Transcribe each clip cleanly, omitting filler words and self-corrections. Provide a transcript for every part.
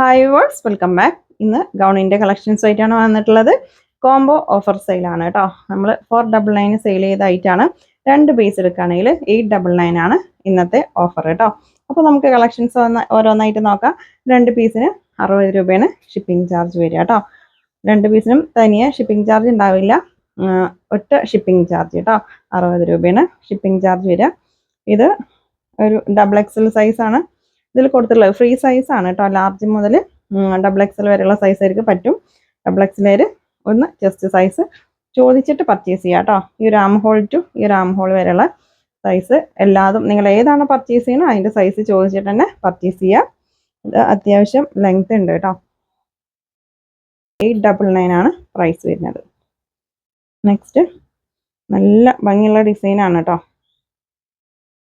Hi verse, welcome back. ഇന്ന് ഗൗണിൻ്റെ collections ആയിട്ടാണ് വന്നിട്ടുള്ളത്. കോംബോ ഓഫർ സെയിലാണ് കേട്ടോ. നമ്മൾ 499 സെയിൽ ചെയ്ത ഐറ്റാണ്. 2 പീസ് എടുക്കുകയാണെങ്കിൽ 899 ആണ് ഇന്നത്തെ ഓഫർ കേട്ടോ. അപ്പോൾ നമുക്ക് കളക്ഷൻസ് ഓരോന്നായിട്ട് നോക്കാം. 2 പീസിന് 60 രൂപയാണ് ഷിപ്പിംഗ് ചാർജ് വരിക കേട്ടോ. 2 പീസിനും തനിയെ ഷിപ്പിംഗ് ചാർജ് ഉണ്ടാവില്ല, ഒറ്റ ഷിപ്പിംഗ് ചാർജ് കേട്ടോ. 60 രൂപയാണ് ഷിപ്പിംഗ് ചാർജ് വരിക. ഇത് ഒരു XXL സൈസാണ് ഇതിൽ കൊടുത്തിട്ടുള്ളത്. ഫ്രീ സൈസാണ് കേട്ടോ. ലാർജ് മുതൽ XXL വരെയുള്ള സൈസ് ആയിരിക്കും പറ്റും. XXL ഒന്ന് ചെസ്റ്റ് സൈസ് ചോദിച്ചിട്ട് പർച്ചേസ് ചെയ്യുക കേട്ടോ. ഈ ഒരു ആം ഹോൾ ടു ഈ ഒരു ആം ഹോൾ വരെയുള്ള സൈസ് എല്ലാതും നിങ്ങൾ ഏതാണ് പർച്ചേസ് ചെയ്യുന്നത് അതിൻ്റെ സൈസ് ചോദിച്ചിട്ട് തന്നെ പർച്ചേസ് ചെയ്യുക. ഇത് അത്യാവശ്യം ലെങ്ത് ഉണ്ട് കേട്ടോ. 899 ആണ് പ്രൈസ് വരുന്നത്. നെക്സ്റ്റ് നല്ല ഭംഗിയുള്ള ഡിസൈനാണ് കേട്ടോ.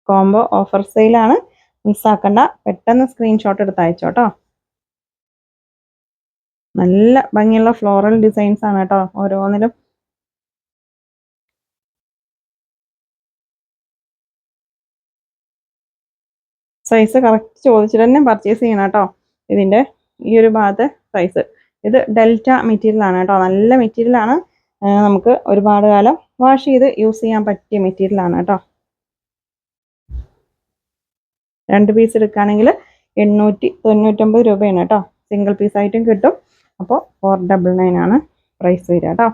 കോംബോ ഓഫർ സെയിലാണ്, മിസ്സാക്കണ്ട. പെട്ടെന്ന് സ്ക്രീൻഷോട്ട് എടുത്ത് അയച്ചോട്ടോ. നല്ല ഭംഗിയുള്ള ഫ്ലോറൽ ഡിസൈൻസ് ആണ് കേട്ടോ ഓരോന്നിലും. സൈസ് കറക്റ്റ് ചോദിച്ചിട്ട് തന്നെ പർച്ചേസ് ചെയ്യണം കേട്ടോ. ഇതിൻ്റെ ഈ ഒരു ഭാഗത്തെ സൈസ് ഇത് ഡെൽറ്റ മെറ്റീരിയൽ ആണ് കേട്ടോ. നല്ല മെറ്റീരിയൽ ആണ്, നമുക്ക് ഒരുപാട് കാലം വാഷ് ചെയ്ത് യൂസ് ചെയ്യാൻ പറ്റിയ മെറ്റീരിയൽ ആണ് കേട്ടോ. 2 പീസ് എടുക്കുകയാണെങ്കിൽ 899 രൂപയാണ് കേട്ടോ. സിംഗിൾ പീസ് ആയിട്ടും കിട്ടും. അപ്പോൾ 499 ആണ് പ്രൈസ് വരിക കേട്ടോ.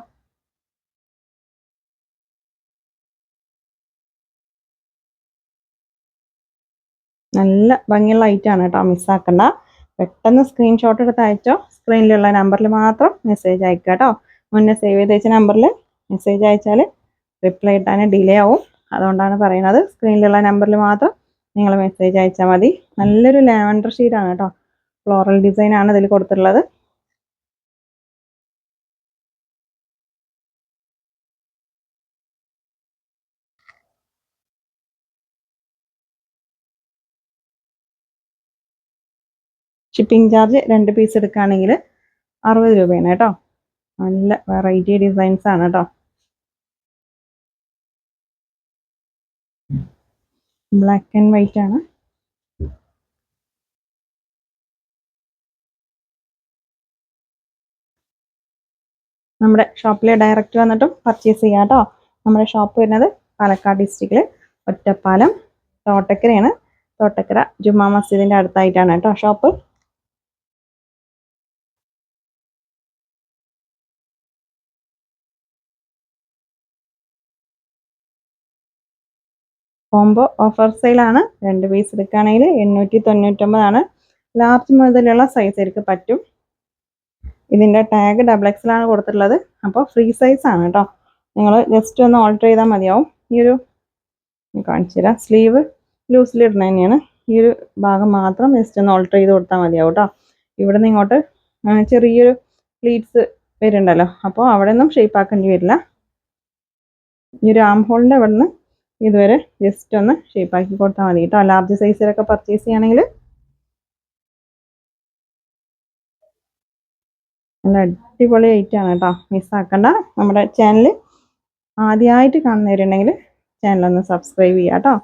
നല്ല ഭംഗിയുള്ള ഐറ്റാണ് കേട്ടോ, മിസ്സാക്കണ്ട. പെട്ടെന്ന് സ്ക്രീൻഷോട്ട് എടുത്ത് അയച്ചോ. സ്ക്രീനിലുള്ള നമ്പറിൽ മാത്രം മെസ്സേജ് അയക്കുക കേട്ടോ. മുന്നേ സേവ് ചെയ്ത് വെച്ച നമ്പറിൽ മെസ്സേജ് അയച്ചാൽ റിപ്ലൈ ഇട്ടാൻ ഡിലേ ആവും. അതുകൊണ്ടാണ് പറയുന്നത്. സ്ക്രീനിലുള്ള നമ്പറിൽ മാത്രം നിങ്ങൾ മെസ്സേജ് അയച്ചാൽ മതി. നല്ലൊരു ലാവൻഡർ ഷീഡാണ് കേട്ടോ. ഫ്ലോറൽ ഡിസൈൻ ആണ് ഇതിൽ കൊടുത്തിട്ടുള്ളത്. ഷിപ്പിംഗ് ചാർജ് 2 പീസ് എടുക്കുകയാണെങ്കിൽ 60 രൂപയാണ് കേട്ടോ. നല്ല വെറൈറ്റി ഡിസൈൻസ് ആണ് കേട്ടോ. ബ്ലാക്ക് ആൻഡ് വൈറ്റ് ആണ്. നമ്മുടെ ഷോപ്പിൽ ഡയറക്റ്റ് വന്നിട്ടും പർച്ചേസ് ചെയ്യാം കേട്ടോ. നമ്മുടെ ഷോപ്പ് വരുന്നത് പാലക്കാട് ഡിസ്ട്രിക്റ്റിൽ ഒറ്റപ്പാലം തോട്ടക്കരയാണ്. തോട്ടക്കര ജുമാ മസ്ജിദിൻ്റെ അടുത്തായിട്ടാണ് കേട്ടോ ഷോപ്പ്. കോംബോ ഓഫർ സെയിലാണ്. 2 പീസ് എടുക്കുകയാണെങ്കിൽ 899 ആണ്. ലാർജ് മുതലുള്ള സൈസ് ആയിരിക്കും പറ്റും. ഇതിൻ്റെ ടാഗ് XXL ആണ് കൊടുത്തിട്ടുള്ളത്. അപ്പോൾ ഫ്രീ സൈസ് ആണ് കേട്ടോ. നിങ്ങൾ ജസ്റ്റ് ഒന്ന് ഓൾട്ടർ ചെയ്താൽ മതിയാവും. ഈ ഒരു കാണിച്ചു തരാം. സ്ലീവ് ലൂസിലിടുന്ന തന്നെയാണ്. ഈ ഒരു ഭാഗം മാത്രം ജസ്റ്റ് ഒന്ന് ഓൾട്ടർ ചെയ്ത് കൊടുത്താൽ മതിയാവും കേട്ടോ. ഇവിടെ നിന്ന് ഇങ്ങോട്ട് ചെറിയൊരു പ്ലീറ്റ്സ് വരുന്നുണ്ടല്ലോ, അപ്പോൾ അവിടെ നിന്നും ഷേപ്പ് ആക്കേണ്ടി വരില്ല. ഈ ഒരു ആം ഹോളിൻ്റെ അവിടെ നിന്ന് ഇതുവരെ ജസ്റ്റ് ഒന്ന് ഷേപ്പ് ആക്കി കൊടുത്താൽ മതി കേട്ടോ. ലാർജ് സൈസിലൊക്കെ പർച്ചേസ് ചെയ്യുകയാണെങ്കിൽ നല്ല അടിപൊളി ഐറ്റാണ് കേട്ടോ. മിസ്സാക്കണ്ട. നമ്മുടെ ചാനൽ ആദ്യമായിട്ട് കാണുന്നവരുണ്ടെങ്കിൽ ചാനലൊന്ന് സബ്സ്ക്രൈബ് ചെയ്യുക കേട്ടോ.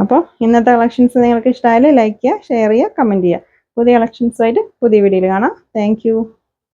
അപ്പോൾ ഇന്നത്തെ കളക്ഷൻസ് നിങ്ങൾക്ക് ഇഷ്ടമായാൽ ലൈക്ക് ചെയ്യുക, ഷെയർ ചെയ്യുക, കമൻറ്റ് ചെയ്യുക. പുതിയ കളക്ഷൻസുമായിട്ട് പുതിയ വീഡിയോയിൽ കാണാം. താങ്ക്